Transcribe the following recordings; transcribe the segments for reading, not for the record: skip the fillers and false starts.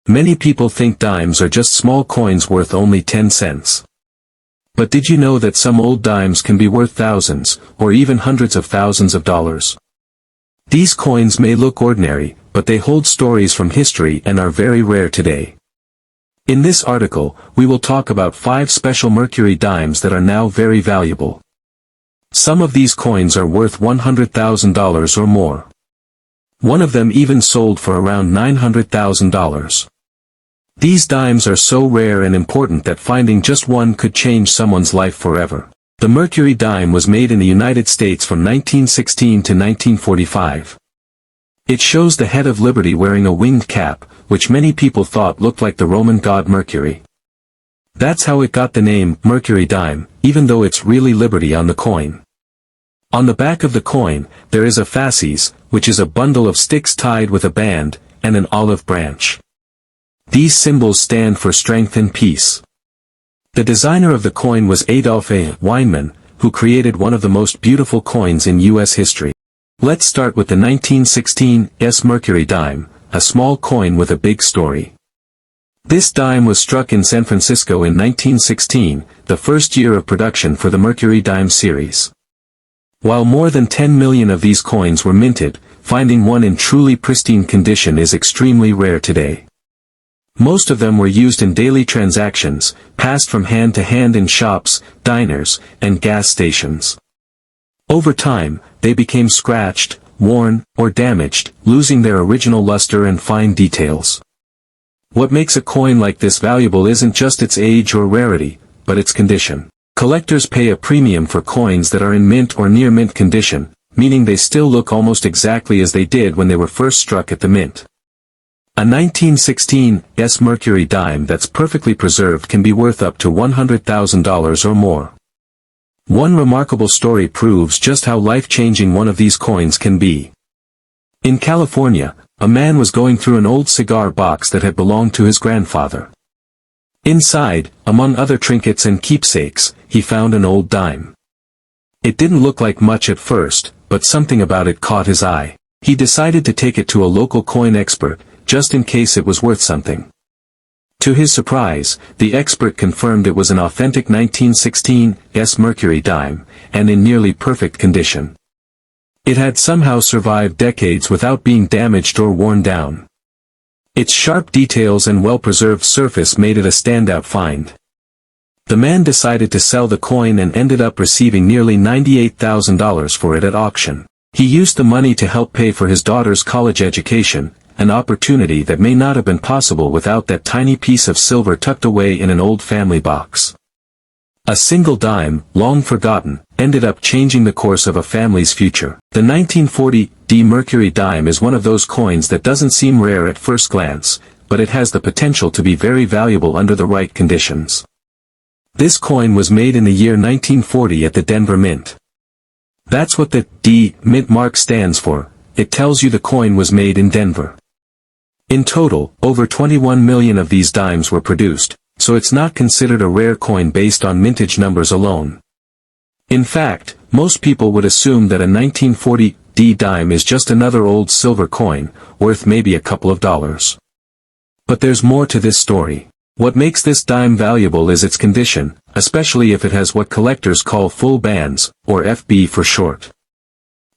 Many people think dimes are just small coins worth only 10 cents. But did you know that some old dimes can be worth thousands, or even hundreds of thousands of dollars? These coins may look ordinary, but they hold stories from history and are very rare today. In this article, we will talk about 5 special Mercury dimes that are now very valuable. Some of these coins are worth $100,000 or more. One of them even sold for around $900,000. These dimes are so rare and important that finding just one could change someone's life forever. The Mercury dime was made in the United States from 1916 to 1945. It shows the head of Liberty wearing a winged cap, which many people thought looked like the Roman god Mercury. That's how it got the name Mercury Dime, even though it's really Liberty on the coin. On the back of the coin, there is a fasces, which is a bundle of sticks tied with a band, and an olive branch. These symbols stand for strength and peace. The designer of the coin was Adolf A. Weinman, who created one of the most beautiful coins in U.S. history. Let's start with the 1916 Mercury Dime, a small coin with a big story. This dime was struck in San Francisco in 1916, the first year of production for the Mercury Dime series. While more than 10 million of these coins were minted, finding one in truly pristine condition is extremely rare today. Most of them were used in daily transactions, passed from hand to hand in shops, diners, and gas stations. Over time, they became scratched, worn, or damaged, losing their original luster and fine details. What makes a coin like this valuable isn't just its age or rarity, but its condition. Collectors pay a premium for coins that are in mint or near mint condition, meaning they still look almost exactly as they did when they were first struck at the mint. A 1916 Mercury dime that's perfectly preserved can be worth up to $100,000 or more. One remarkable story proves just how life-changing one of these coins can be. In California, a man was going through an old cigar box that had belonged to his grandfather. Inside, among other trinkets and keepsakes, he found an old dime. It didn't look like much at first, but something about it caught his eye. He decided to take it to a local coin expert, just in case it was worth something. To his surprise, the expert confirmed it was an authentic 1916 Mercury dime, and in nearly perfect condition. It had somehow survived decades without being damaged or worn down. Its sharp details and well-preserved surface made it a standout find. The man decided to sell the coin and ended up receiving nearly $98,000 for it at auction. He used the money to help pay for his daughter's college education, an opportunity that may not have been possible without that tiny piece of silver tucked away in an old family box. A single dime, long forgotten, ended up changing the course of a family's future. The 1940 Mercury dime is one of those coins that doesn't seem rare at first glance, but it has the potential to be very valuable under the right conditions. This coin was made in the year 1940 at the Denver Mint. That's what the mintmark stands for. It tells you the coin was made in Denver. In total, over 21 million of these dimes were produced, so it's not considered a rare coin based on mintage numbers alone. In fact, most people would assume that a 1940 dime is just another old silver coin, worth maybe a couple of dollars. But there's more to this story. What makes this dime valuable is its condition, especially if it has what collectors call full bands, or FB for short.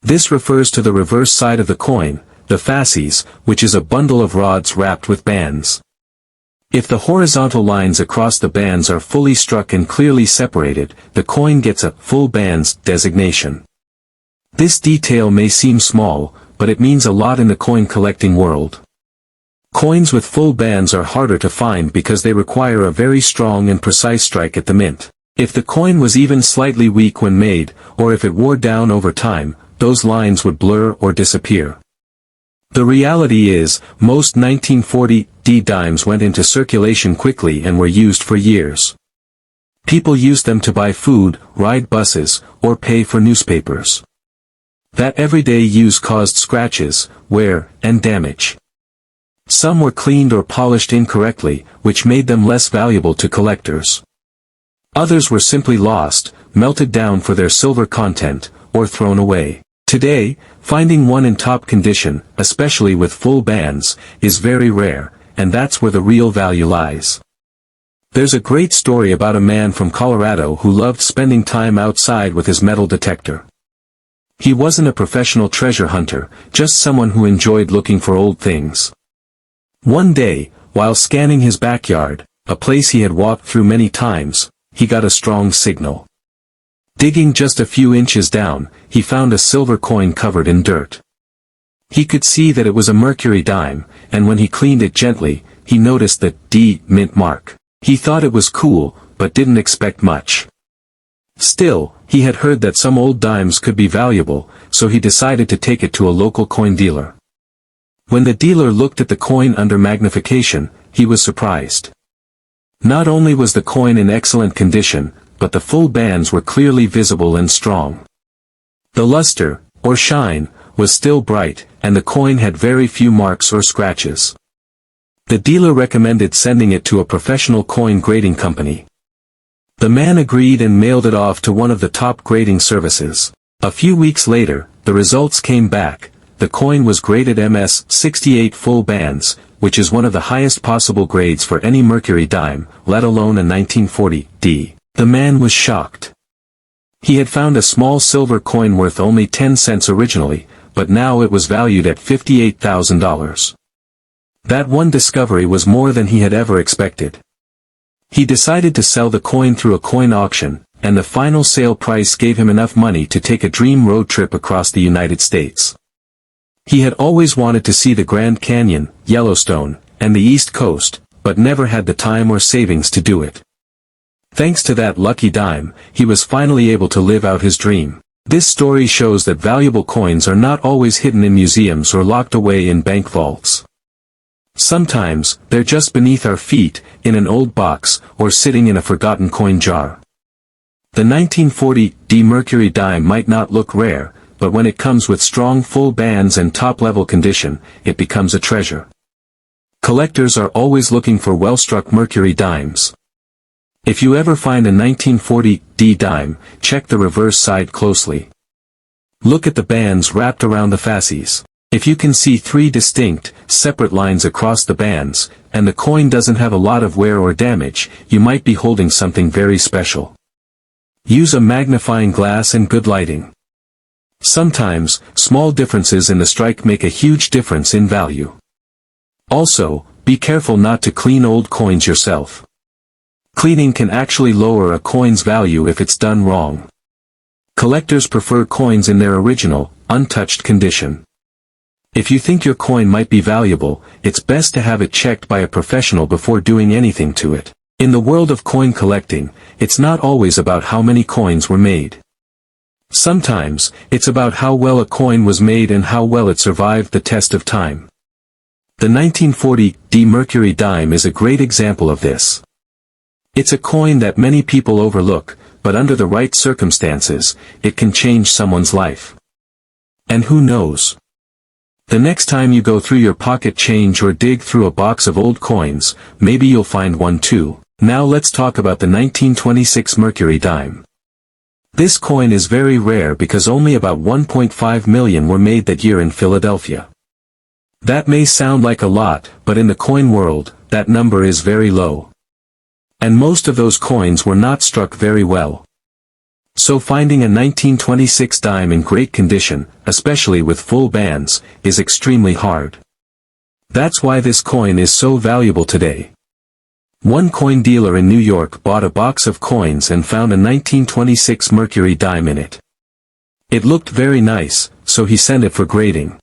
This refers to the reverse side of the coin, the fasces, which is a bundle of rods wrapped with bands. If the horizontal lines across the bands are fully struck and clearly separated, the coin gets a full bands designation. This detail may seem small, but it means a lot in the coin collecting world. Coins with full bands are harder to find because they require a very strong and precise strike at the mint. If the coin was even slightly weak when made, or if it wore down over time, those lines would blur or disappear. The reality is, most 1940 dimes went into circulation quickly and were used for years. People used them to buy food, ride buses, or pay for newspapers. That everyday use caused scratches, wear, and damage. Some were cleaned or polished incorrectly, which made them less valuable to collectors. Others were simply lost, melted down for their silver content, or thrown away. Today, finding one in top condition, especially with full bands, is very rare, and that's where the real value lies. There's a great story about a man from Colorado who loved spending time outside with his metal detector. He wasn't a professional treasure hunter, just someone who enjoyed looking for old things. One day, while scanning his backyard, a place he had walked through many times, he got a strong signal. Digging just a few inches down, he found a silver coin covered in dirt. He could see that it was a Mercury dime, and when he cleaned it gently, he noticed the D mint mark. He thought it was cool, but didn't expect much. Still, he had heard that some old dimes could be valuable, so he decided to take it to a local coin dealer. When the dealer looked at the coin under magnification, he was surprised. Not only was the coin in excellent condition, but the full bands were clearly visible and strong. The luster, or shine, was still bright, and the coin had very few marks or scratches. The dealer recommended sending it to a professional coin grading company. The man agreed and mailed it off to one of the top grading services. A few weeks later, the results came back. The coin was graded MS 68 full bands, which is one of the highest possible grades for any Mercury dime, let alone a 1940 D. The man was shocked. He had found a small silver coin worth only 10 cents originally, but now it was valued at $58,000. That one discovery was more than he had ever expected. He decided to sell the coin through a coin auction, and the final sale price gave him enough money to take a dream road trip across the United States. He had always wanted to see the Grand Canyon, Yellowstone, and the East Coast, but never had the time or savings to do it. Thanks to that lucky dime, he was finally able to live out his dream. This story shows that valuable coins are not always hidden in museums or locked away in bank vaults. Sometimes, they're just beneath our feet, in an old box, or sitting in a forgotten coin jar. The 1940 D Mercury dime might not look rare, but when it comes with strong full bands and top-level condition, it becomes a treasure. Collectors are always looking for well-struck Mercury dimes. If you ever find a 1940 D dime, check the reverse side closely. Look at the bands wrapped around the fasces. If you can see three distinct, separate lines across the bands, and the coin doesn't have a lot of wear or damage, you might be holding something very special. Use a magnifying glass and good lighting. Sometimes, small differences in the strike make a huge difference in value. Also, be careful not to clean old coins yourself. Cleaning can actually lower a coin's value if it's done wrong. Collectors prefer coins in their original, untouched condition. If you think your coin might be valuable, it's best to have it checked by a professional before doing anything to it. In the world of coin collecting, it's not always about how many coins were made. Sometimes, it's about how well a coin was made and how well it survived the test of time. The 1940 D Mercury dime is a great example of this. It's a coin that many people overlook, but under the right circumstances, it can change someone's life. And who knows? The next time you go through your pocket change or dig through a box of old coins, maybe you'll find one too. Now let's talk about the 1926 Mercury dime. This coin is very rare because only about 1.5 million were made that year in Philadelphia. That may sound like a lot, but in the coin world, that number is very low. And most of those coins were not struck very well. So finding a 1926 dime in great condition, especially with full bands, is extremely hard. That's why this coin is so valuable today. One coin dealer in New York bought a box of coins and found a 1926 Mercury dime in it. It looked very nice, so he sent it for grading.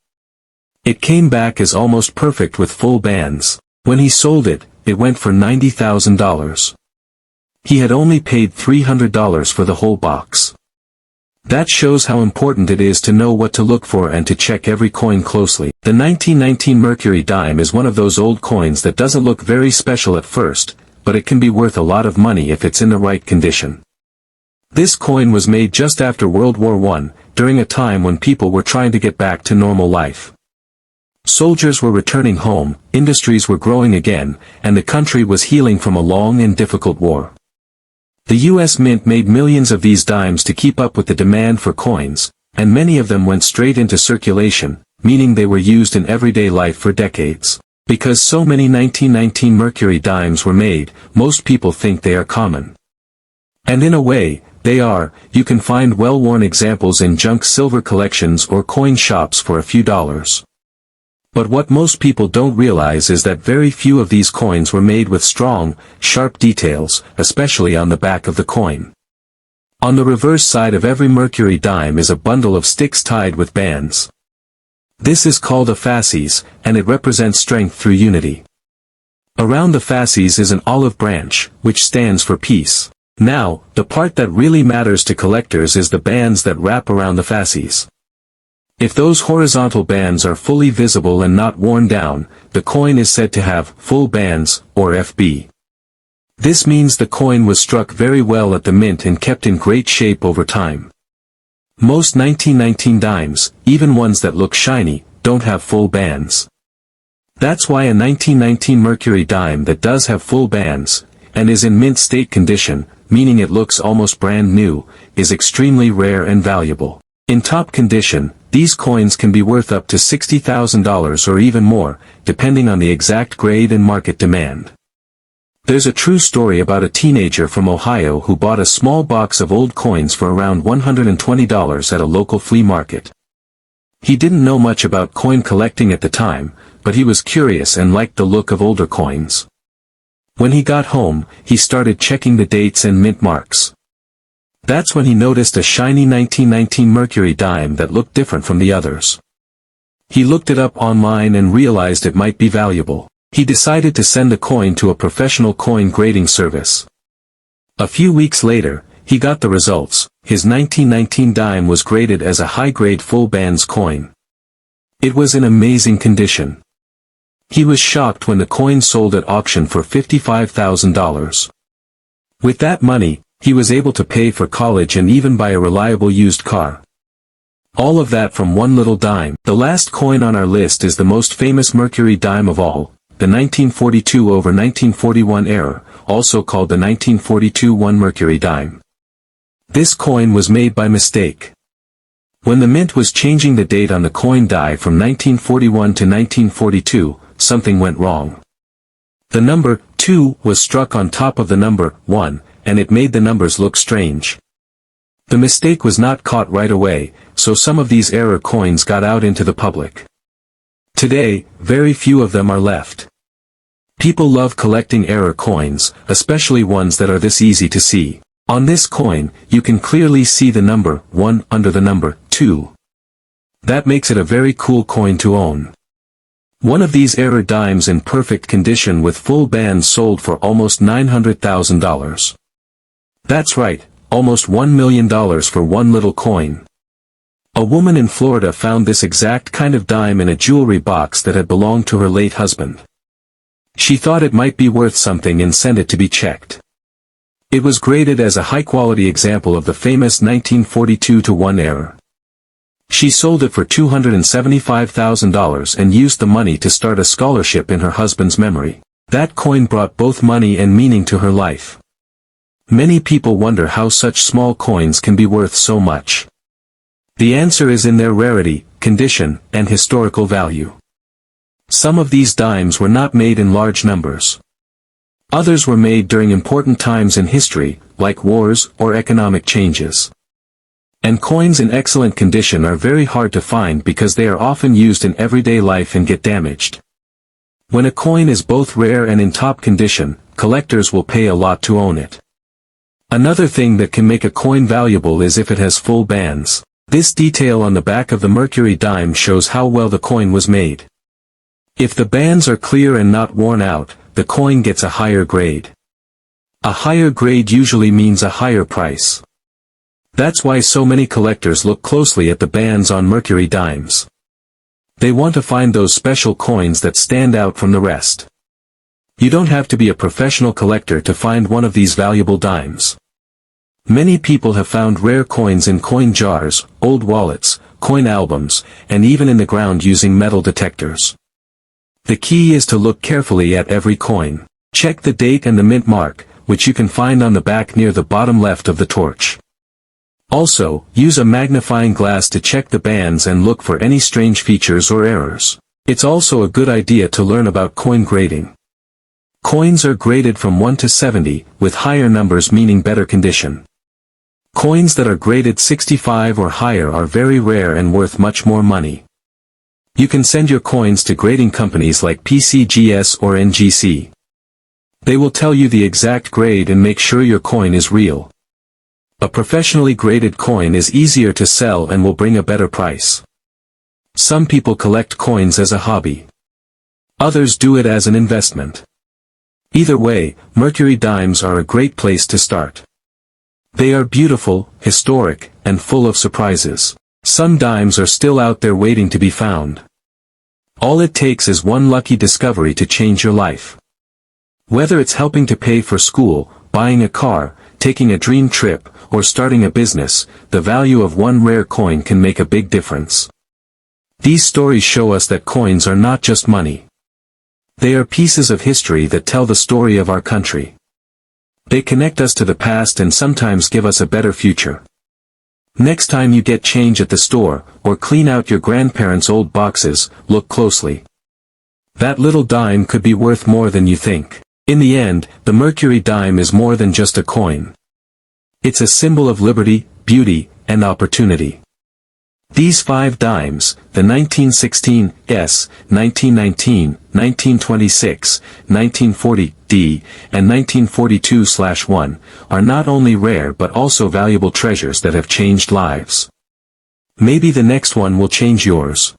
It came back as almost perfect with full bands. When he sold it, it went for $90,000. He had only paid $300 for the whole box. That shows how important it is to know what to look for and to check every coin closely. The 1919 Mercury dime is one of those old coins that doesn't look very special at first, but it can be worth a lot of money if it's in the right condition. This coin was made just after World War I, during a time when people were trying to get back to normal life. Soldiers were returning home, industries were growing again, and the country was healing from a long and difficult war. The U.S. Mint made millions of these dimes to keep up with the demand for coins, and many of them went straight into circulation, meaning they were used in everyday life for decades. Because so many 1919 Mercury dimes were made, most people think they are common. And in a way, they are. You can find well-worn examples in junk silver collections or coin shops for a few dollars. But what most people don't realize is that very few of these coins were made with strong, sharp details, especially on the back of the coin. On the reverse side of every Mercury dime is a bundle of sticks tied with bands. This is called a fasces, and it represents strength through unity. Around the fasces is an olive branch, which stands for peace. Now, the part that really matters to collectors is the bands that wrap around the fasces. If those horizontal bands are fully visible and not worn down, the coin is said to have full bands, or FB. This means the coin was struck very well at the mint and kept in great shape over time. Most 1919 dimes, even ones that look shiny, don't have full bands. That's why a 1919 Mercury dime that does have full bands, and is in mint state condition, meaning it looks almost brand new, is extremely rare and valuable. In top condition, these coins can be worth up to $60,000 or even more, depending on the exact grade and market demand. There's a true story about a teenager from Ohio who bought a small box of old coins for around $120 at a local flea market. He didn't know much about coin collecting at the time, but he was curious and liked the look of older coins. When he got home, he started checking the dates and mint marks. That's when he noticed a shiny 1919 Mercury dime that looked different from the others. He looked it up online and realized it might be valuable. He decided to send the coin to a professional coin grading service. A few weeks later, he got the results. His 1919 dime was graded as a high-grade full bands coin. It was in amazing condition. He was shocked when the coin sold at auction for $55,000. With that money, he was able to pay for college and even buy a reliable used car. All of that from one little dime. The last coin on our list is the most famous Mercury dime of all, the 1942 over 1941 era, also called the 1942 1 Mercury dime. This coin was made by mistake. When the mint was changing the date on the coin die from 1941 to 1942, something went wrong. The number 2 was struck on top of the number 1, and it made the numbers look strange. The mistake was not caught right away, so some of these error coins got out into the public. Today, very few of them are left. People love collecting error coins, especially ones that are this easy to see. On this coin, you can clearly see the number 1 under the number 2. That makes it a very cool coin to own. One of these error dimes in perfect condition with full bands sold for almost $900,000. That's right, almost $1 million for one little coin. A woman in Florida found this exact kind of dime in a jewelry box that had belonged to her late husband. She thought it might be worth something and sent it to be checked. It was graded as a high-quality example of the famous 1942 1 error. She sold it for $275,000 and used the money to start a scholarship in her husband's memory. That coin brought both money and meaning to her life. Many people wonder how such small coins can be worth so much. The answer is in their rarity, condition, and historical value. Some of these dimes were not made in large numbers. Others were made during important times in history, like wars or economic changes. And coins in excellent condition are very hard to find because they are often used in everyday life and get damaged. When a coin is both rare and in top condition, collectors will pay a lot to own it. Another thing that can make a coin valuable is if it has full bands. This detail on the back of the Mercury dime shows how well the coin was made. If the bands are clear and not worn out, the coin gets a higher grade. A higher grade usually means a higher price. That's why so many collectors look closely at the bands on Mercury dimes. They want to find those special coins that stand out from the rest. You don't have to be a professional collector to find one of these valuable dimes. Many people have found rare coins in coin jars, old wallets, coin albums, and even in the ground using metal detectors. The key is to look carefully at every coin. Check the date and the mint mark, which you can find on the back near the bottom left of the torch. Also, use a magnifying glass to check the bands and look for any strange features or errors. It's also a good idea to learn about coin grading. Coins are graded from 1 to 70, with higher numbers meaning better condition. Coins that are graded 65 or higher are very rare and worth much more money. You can send your coins to grading companies like PCGS or NGC. They will tell you the exact grade and make sure your coin is real. A professionally graded coin is easier to sell and will bring a better price. Some people collect coins as a hobby. Others do it as an investment. Either way, Mercury Dimes are a great place to start. They are beautiful, historic, and full of surprises. Some dimes are still out there waiting to be found. All it takes is one lucky discovery to change your life. Whether it's helping to pay for school, buying a car, taking a dream trip, or starting a business, the value of one rare coin can make a big difference. These stories show us that coins are not just money. They are pieces of history that tell the story of our country. They connect us to the past and sometimes give us a better future. Next time you get change at the store, or clean out your grandparents' old boxes, look closely. That little dime could be worth more than you think. In the end, the Mercury Dime is more than just a coin. It's a symbol of liberty, beauty, and opportunity. These 5 dimes, the 1916 S, 1919, 1926, 1940 D, and 1942/1, are not only rare but also valuable treasures that have changed lives. Maybe the next one will change yours.